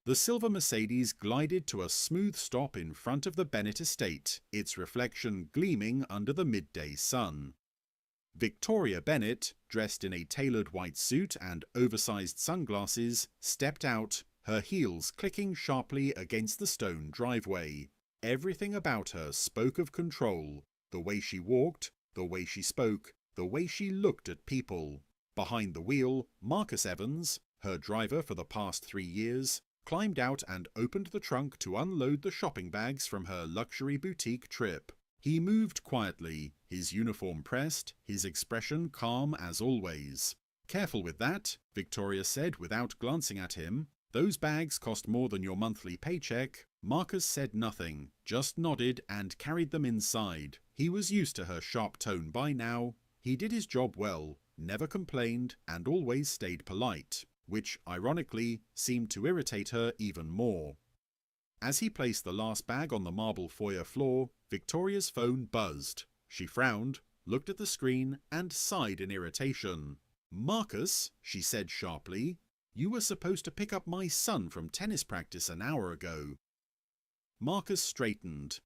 The silver Mercedes glided to a smooth stop in front of the Bennett estate, its reflection gleaming under the midday sun. Victoria Bennett, dressed in a tailored white suit and oversized sunglasses, stepped out, her heels clicking sharply against the stone driveway. Everything about her spoke of control. The way she walked, the way she spoke, the way she looked at people. Behind the wheel, Marcus Evans, her driver for the past 3 years, climbed out and opened the trunk to unload the shopping bags from her luxury boutique trip. He moved quietly, his uniform pressed, his expression calm as always. "Careful with that," Victoria said without glancing at him. "Those bags cost more than your monthly paycheck." Marcus said nothing, just nodded and carried them inside. He was used to her sharp tone by now. He did his job well, never complained, and always stayed polite, which, ironically, seemed to irritate her even more. As he placed the last bag on the marble foyer floor, Victoria's phone buzzed. She frowned, looked at the screen, and sighed in irritation. "Marcus," she said sharply, "you were supposed to pick up my son from tennis practice an hour ago." Marcus straightened.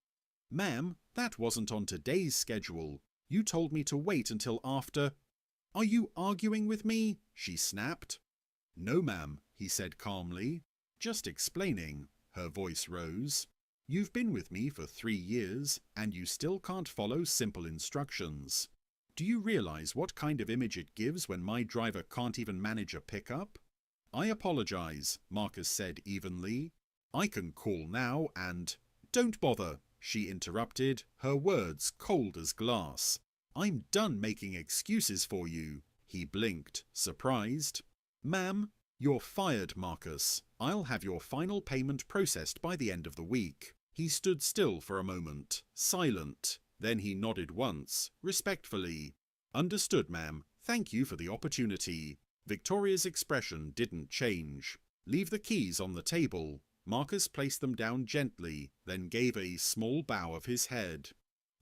"Ma'am, that wasn't on today's schedule. You told me to wait until after—" "Are you arguing with me?" she snapped. "No, ma'am," he said calmly. "Just explaining." Her voice rose. "You've been with me for 3 years, and you still can't follow simple instructions. Do you realize what kind of image it gives when my driver can't even manage a pickup?" "I apologize," Marcus said evenly. "I can call now and—" "Don't bother," she interrupted, her words cold as glass. "I'm done making excuses for you." He blinked, surprised. "Ma'am, you're fired, Marcus. I'll have your final payment processed by the end of the week." He stood still for a moment, silent. Then he nodded once, respectfully. "Understood, ma'am. Thank you for the opportunity." Victoria's expression didn't change. "Leave the keys on the table." Marcus placed them down gently, then gave a small bow of his head.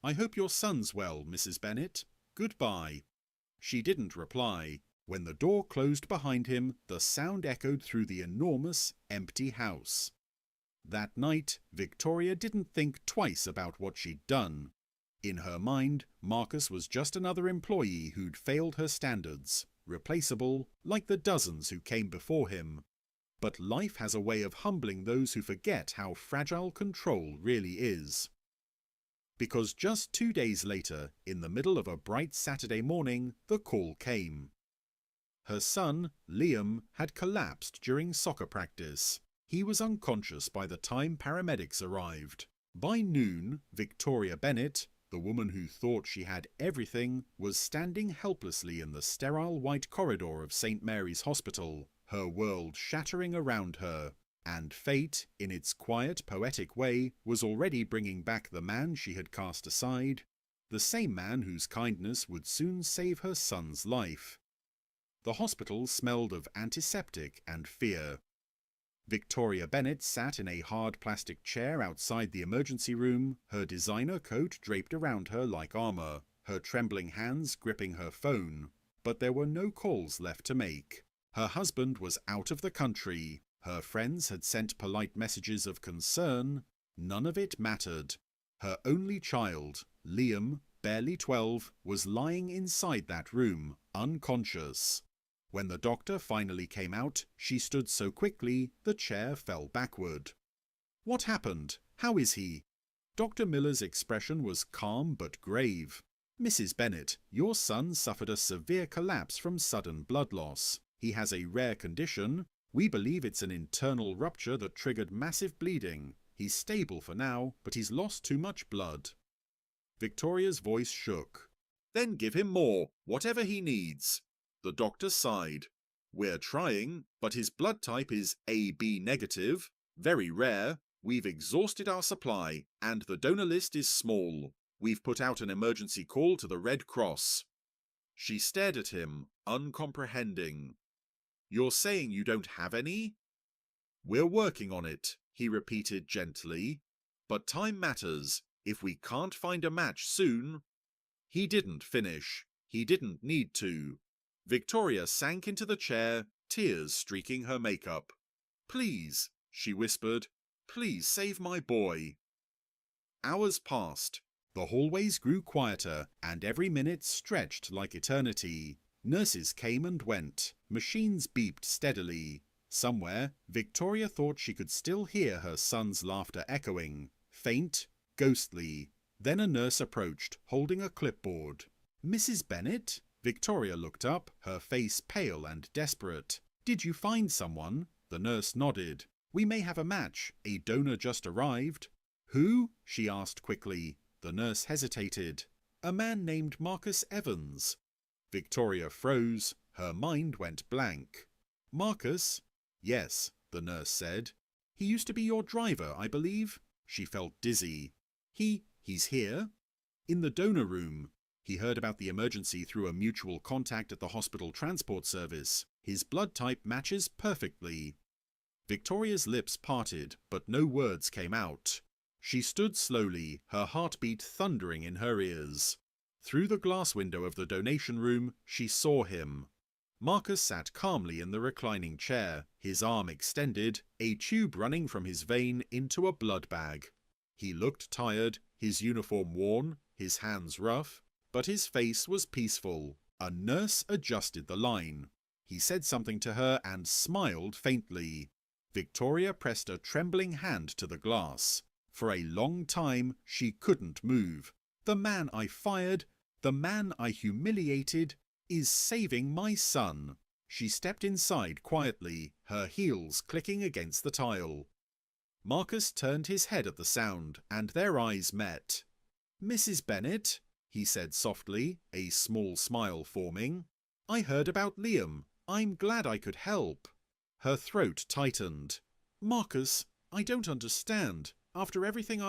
"I hope your son's well, Mrs. Bennett. Goodbye." She didn't reply. When the door closed behind him, the sound echoed through the enormous, empty house. That night, Victoria didn't think twice about what she'd done. In her mind, Marcus was just another employee who'd failed her standards, replaceable, like the dozens who came before him. But life has a way of humbling those who forget how fragile control really is. Because just 2 days later, in the middle of a bright Saturday morning, the call came. Her son, Liam, had collapsed during soccer practice. He was unconscious by the time paramedics arrived. By noon, Victoria Bennett, the woman who thought she had everything, was standing helplessly in the sterile white corridor of St. Mary's Hospital, her world shattering around her. And fate, in its quiet, poetic way, was already bringing back the man she had cast aside, the same man whose kindness would soon save her son's life. The hospital smelled of antiseptic and fear. Victoria Bennett sat in a hard plastic chair outside the emergency room, her designer coat draped around her like armor, her trembling hands gripping her phone. But there were no calls left to make. Her husband was out of the country. Her friends had sent polite messages of concern. None of it mattered. Her only child, Liam, barely 12, was lying inside that room, unconscious. When the doctor finally came out, she stood so quickly the chair fell backward. "What happened? How is he?" Dr. Miller's expression was calm but grave. "Mrs. Bennett, your son suffered a severe collapse from sudden blood loss. He has a rare condition. We believe it's an internal rupture that triggered massive bleeding. He's stable for now, but he's lost too much blood." Victoria's voice shook. "Then give him more, whatever he needs." The doctor sighed. "We're trying, but his blood type is AB negative, very rare. We've exhausted our supply, and the donor list is small. We've put out an emergency call to the Red Cross." She stared at him, uncomprehending. "You're saying you don't have any?" "We're working on it," he repeated gently. "But time matters. If we can't find a match soon—" He didn't finish. He didn't need to. Victoria sank into the chair, tears streaking her makeup. "Please, she whispered. "Please save my boy." Hours passed. The hallways grew quieter, and every minute stretched like eternity. Nurses came and went. Machines beeped steadily. Somewhere, Victoria thought she could still hear her son's laughter echoing, faint, ghostly. Then a nurse approached, holding a clipboard. "Mrs. Bennet?" Victoria looked up, her face pale and desperate. "Did you find someone?" The nurse nodded. "We may have a match. A donor just arrived." "Who?" she asked quickly. The nurse hesitated. "A man named Marcus Evans." Victoria froze. Her mind went blank. "Marcus?" "Yes," the nurse said. "He used to be your driver, I believe?" She felt dizzy. He's here?" "In the donor room. He heard about the emergency through a mutual contact at the hospital transport service. His blood type matches perfectly." Victoria's lips parted, but no words came out. She stood slowly, her heartbeat thundering in her ears. Through the glass window of the donation room, she saw him. Marcus sat calmly in the reclining chair, his arm extended, a tube running from his vein into a blood bag. He looked tired, his uniform worn, his hands rough, but his face was peaceful. A nurse adjusted the line. He said something to her and smiled faintly. Victoria pressed a trembling hand to the glass. For a long time she couldn't move. "The man I fired, the man I humiliated, is saving my son." She stepped inside quietly, her heels clicking against the tile. Marcus turned his head at the sound, and their eyes met. "Mrs. Bennet," he said softly, a small smile forming. "I heard about Liam. I'm glad I could help." Her throat tightened. "Marcus, I don't understand. After everything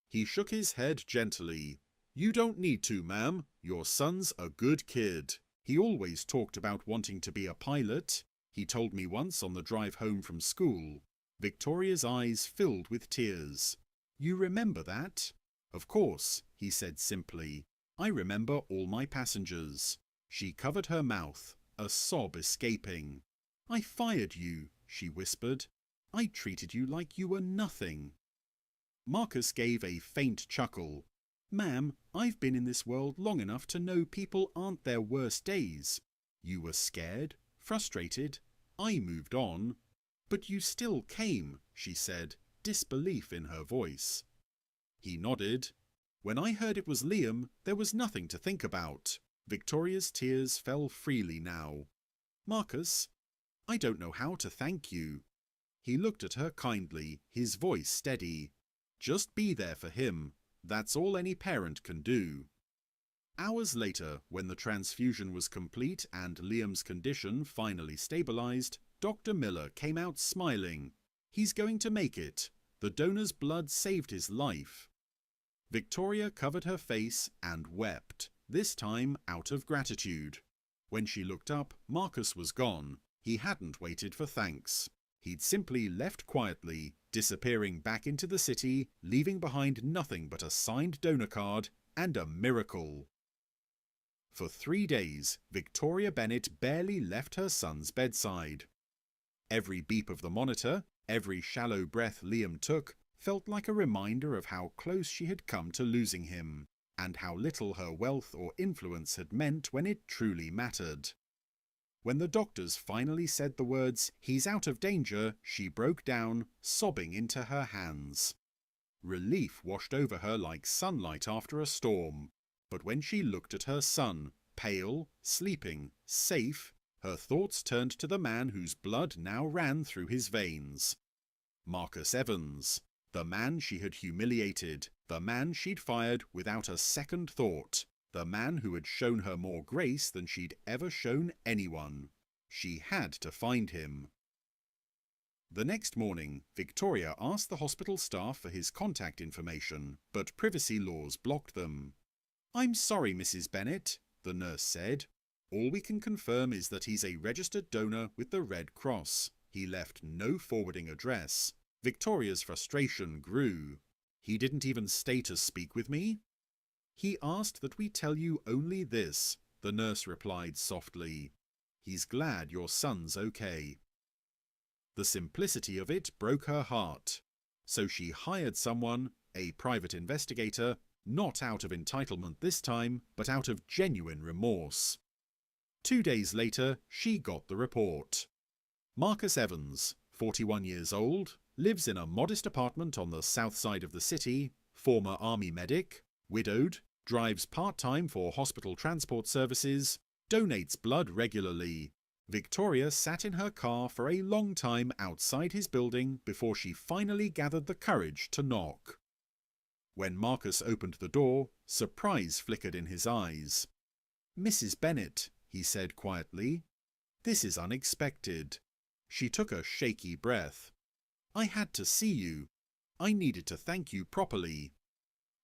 He shook his head gently. "You don't need to, ma'am. Your son's a good kid. He always talked about wanting to be a pilot. He told me once on the drive home from school." Victoria's eyes filled with tears. "You remember that?" "Of course," he said simply. "I remember all my passengers." She covered her mouth, a sob escaping. "I fired you," she whispered. "I treated you like you were nothing." Marcus gave a faint chuckle. "Ma'am, I've been in this world long enough to know people aren't their worst days. You were scared, frustrated. I moved on." "But you still came," she said, disbelief in her voice. He nodded. "When I heard it was Liam, there was nothing to think about." Victoria's tears fell freely now. "Marcus, I don't know how to thank you." He looked at her kindly, his voice steady. "Just be there for him. That's all any parent can do." Hours later, when the transfusion was complete and Liam's condition finally stabilized, Dr. Miller came out smiling. "He's going to make it. The donor's blood saved his life." Victoria covered her face and wept, this time out of gratitude. When she looked up, Marcus was gone. He hadn't waited for thanks. He'd simply left quietly, disappearing back into the city, leaving behind nothing but a signed donor card and a miracle. For 3 days, Victoria Bennet barely left her son's bedside. Every beep of the monitor, every shallow breath Liam took, felt like a reminder of how close she had come to losing him, and how little her wealth or influence had meant when it truly mattered. When the doctors finally said the words, "He's out of danger," she broke down, sobbing into her hands. Relief washed over her like sunlight after a storm. But when she looked at her son, pale, sleeping, safe, her thoughts turned to the man whose blood now ran through his veins. Marcus Evans, the man she had humiliated, the man she'd fired without a second thought, the man who had shown her more grace than she'd ever shown anyone. She had to find him. The next morning, Victoria asked the hospital staff for his contact information, but privacy laws blocked them. "I'm sorry, Mrs. Bennet," the nurse said. "All we can confirm is that he's a registered donor with the Red Cross. He left no forwarding address." Victoria's frustration grew. "He didn't even stay to speak with me?" "He asked that we tell you only this," the nurse replied softly. "He's glad your son's okay." The simplicity of it broke her heart. So she hired someone, a private investigator, not out of entitlement this time, but out of genuine remorse. 2 days later, she got the report. Marcus Evans, 41 years old, lives in a modest apartment on the south side of the city, former army medic, widowed, drives part-time for hospital transport services, donates blood regularly. Victoria sat in her car for a long time outside his building before she finally gathered the courage to knock. When Marcus opened the door, surprise flickered in his eyes. "Mrs. Bennet," he said quietly, "this is unexpected." She took a shaky breath. "I had to see you. I needed to thank you properly."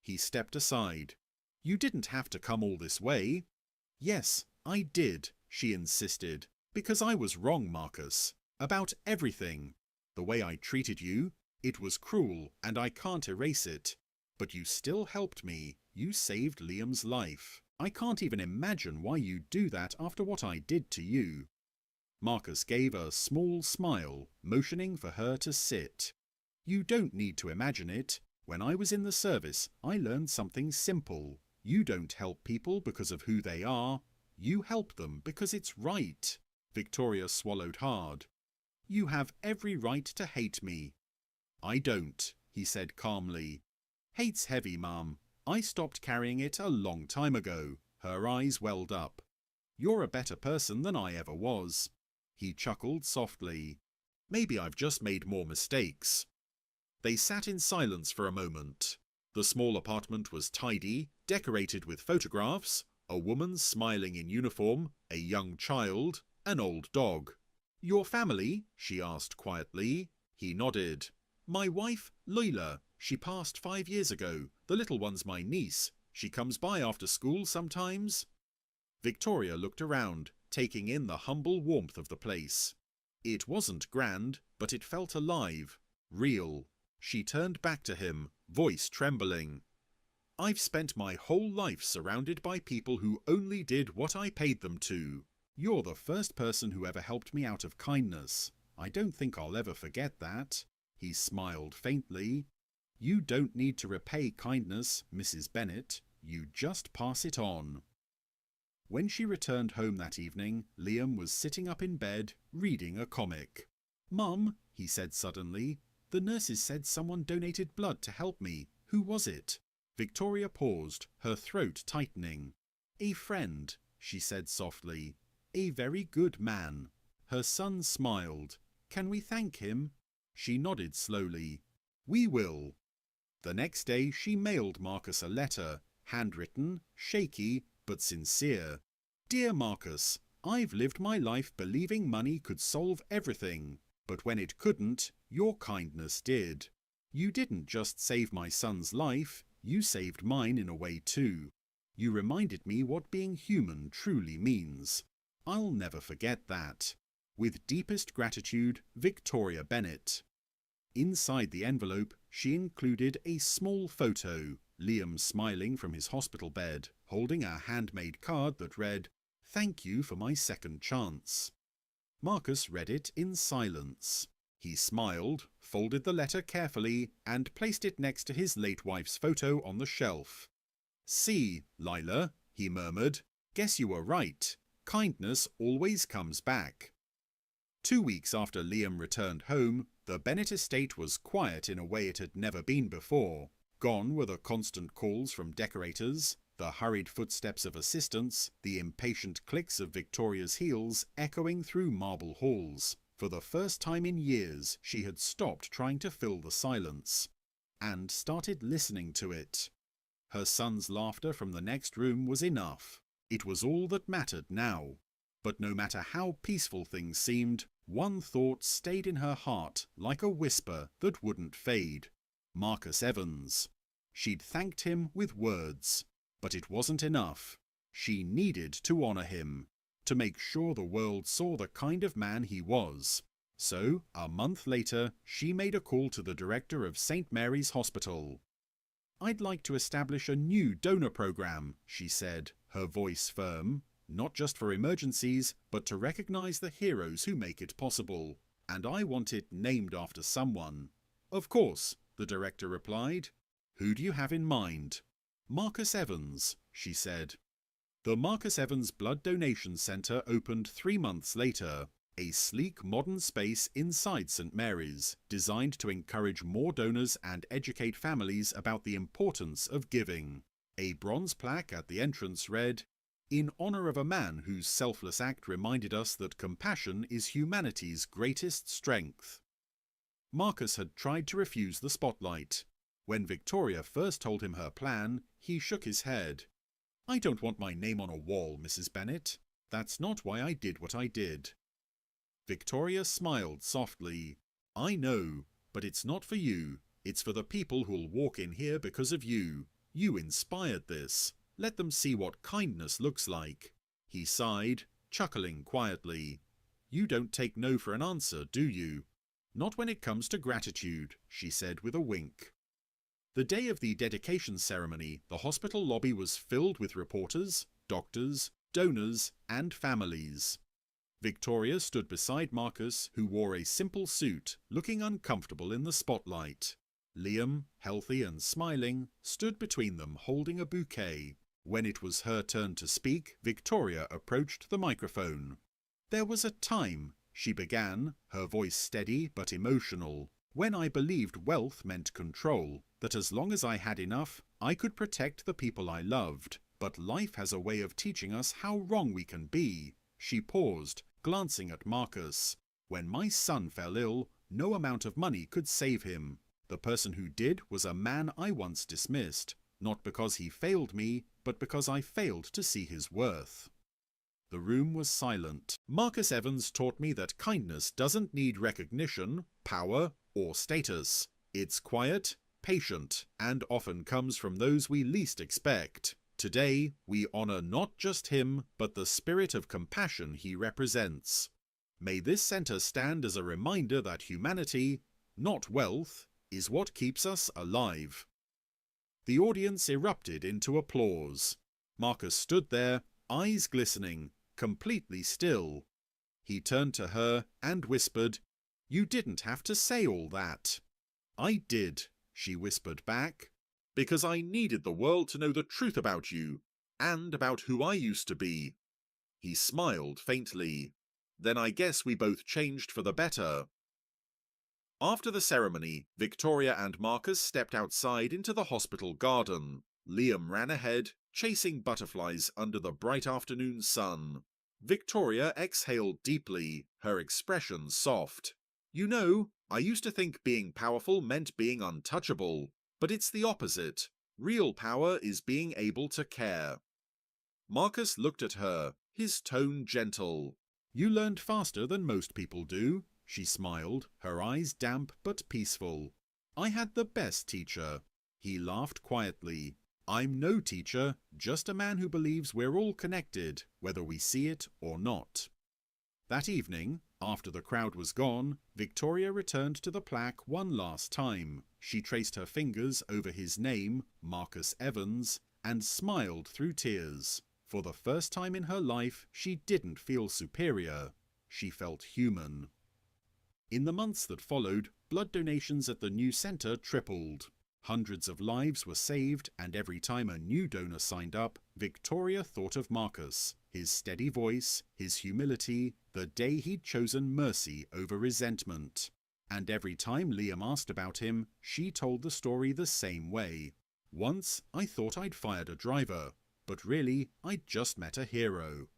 He stepped aside. "You didn't have to come all this way." "Yes, I did," she insisted, "because I was wrong, Marcus. About everything. The way I treated you, it was cruel and I can't erase it. But you still helped me. You saved Liam's life. I can't even imagine why you'd do that after what I did to you." Marcus gave a small smile, motioning for her to sit. "You don't need to imagine it. When I was in the service, I learned something simple. You don't help people because of who they are. You help them because it's right." Victoria swallowed hard. "You have every right to hate me." "I don't," he said calmly. "Hate's heavy, Mum. I stopped carrying it a long time ago." Her eyes welled up. "You're a better person than I ever was." He chuckled softly. "Maybe I've just made more mistakes." They sat in silence for a moment. The small apartment was tidy, decorated with photographs, a woman smiling in uniform, a young child, an old dog. "Your family?" she asked quietly. He nodded. "My wife, Leila. She passed 5 years ago. The little one's my niece. She comes by after school sometimes." Victoria looked around, taking in the humble warmth of the place. It wasn't grand, but it felt alive, real. She turned back to him, voice trembling. "I've spent my whole life surrounded by people who only did what I paid them to. You're the first person who ever helped me out of kindness. I don't think I'll ever forget that." He smiled faintly. "You don't need to repay kindness, Mrs. Bennet. You just pass it on." When she returned home that evening, Liam was sitting up in bed, reading a comic. "Mum," he said suddenly, "the nurses said someone donated blood to help me. Who was it?" Victoria paused, her throat tightening. "A friend," she said softly. "A very good man." Her son smiled. "Can we thank him?" She nodded slowly. "We will." The next day she mailed Marcus a letter, handwritten, shaky, but sincere. "Dear Marcus, I've lived my life believing money could solve everything, but when it couldn't, your kindness did. You didn't just save my son's life, you saved mine in a way too. You reminded me what being human truly means. I'll never forget that. With deepest gratitude, Victoria Bennet." Inside the envelope, she included a small photo, Liam smiling from his hospital bed, holding a handmade card that read, "Thank you for my second chance." Marcus read it in silence. He smiled, folded the letter carefully, and placed it next to his late wife's photo on the shelf. "See, Lila," he murmured, "guess you were right. Kindness always comes back." 2 weeks after Liam returned home, the Bennet estate was quiet in a way it had never been before. Gone were the constant calls from decorators, the hurried footsteps of assistants, the impatient clicks of Victoria's heels echoing through marble halls. For the first time in years, she had stopped trying to fill the silence, and started listening to it. Her son's laughter from the next room was enough. It was all that mattered now. But no matter how peaceful things seemed, one thought stayed in her heart like a whisper that wouldn't fade. Marcus Evans. She'd thanked him with words, but it wasn't enough. She needed to honour him, to make sure the world saw the kind of man he was. So, a month later, she made a call to the director of St. Mary's Hospital. "I'd like to establish a new donor program," she said, her voice firm. "Not just for emergencies, but to recognise the heroes who make it possible. and I want it named after someone." "Of course," the director replied. "Who do you have in mind?" "Marcus Evans," she said. The Marcus Evans Blood Donation Centre opened 3 months later, a sleek modern space inside St Mary's, designed to encourage more donors and educate families about the importance of giving. A bronze plaque at the entrance read, "In honour of a man whose selfless act reminded us that compassion is humanity's greatest strength." Marcus had tried to refuse the spotlight. When Victoria first told him her plan, he shook his head. "I don't want my name on a wall, Mrs. Bennet. That's not why I did what I did." Victoria smiled softly. "I know, but it's not for you. It's for the people who'll walk in here because of you. You inspired this. Let them see what kindness looks like." He sighed, chuckling quietly. "You don't take no for an answer, do you?" "Not when it comes to gratitude," she said with a wink. The day of the dedication ceremony, the hospital lobby was filled with reporters, doctors, donors, and families. Victoria stood beside Marcus, who wore a simple suit, looking uncomfortable in the spotlight. Liam, healthy and smiling, stood between them holding a bouquet. When it was her turn to speak, Victoria approached the microphone. "There was a time," she began, her voice steady but emotional, "when I believed wealth meant control, that as long as I had enough, I could protect the people I loved. But life has a way of teaching us how wrong we can be." She paused, glancing at Marcus. "When my son fell ill, no amount of money could save him. The person who did was a man I once dismissed, not because he failed me, but because I failed to see his worth." The room was silent. "Marcus Evans taught me that kindness doesn't need recognition, power, or status. It's quiet, patient, and often comes from those we least expect. Today, we honour not just him, but the spirit of compassion he represents. May this centre stand as a reminder that humanity, not wealth, is what keeps us alive." The audience erupted into applause. Marcus stood there, eyes glistening, completely still. He turned to her and whispered, "You didn't have to say all that." "I did," she whispered back, "because I needed the world to know the truth about you, and about who I used to be." He smiled faintly. "Then I guess we both changed for the better." After the ceremony, Victoria and Marcus stepped outside into the hospital garden. Liam ran ahead, chasing butterflies under the bright afternoon sun. Victoria exhaled deeply, her expression soft. "You know, I used to think being powerful meant being untouchable, but it's the opposite. Real power is being able to care." Marcus looked at her, his tone gentle. "You learned faster than most people do." She smiled, her eyes damp but peaceful. "I had the best teacher." He laughed quietly. "I'm no teacher, just a man who believes we're all connected, whether we see it or not." That evening, after the crowd was gone, Victoria returned to the plaque one last time. She traced her fingers over his name, Marcus Evans, and smiled through tears. For the first time in her life, she didn't feel superior. She felt human. In the months that followed, blood donations at the new centre tripled. Hundreds of lives were saved, and every time a new donor signed up, Victoria thought of Marcus, his steady voice, his humility, the day he'd chosen mercy over resentment. And every time Liam asked about him, she told the story the same way. "Once I thought I'd fired a driver, but really I'd just met a hero.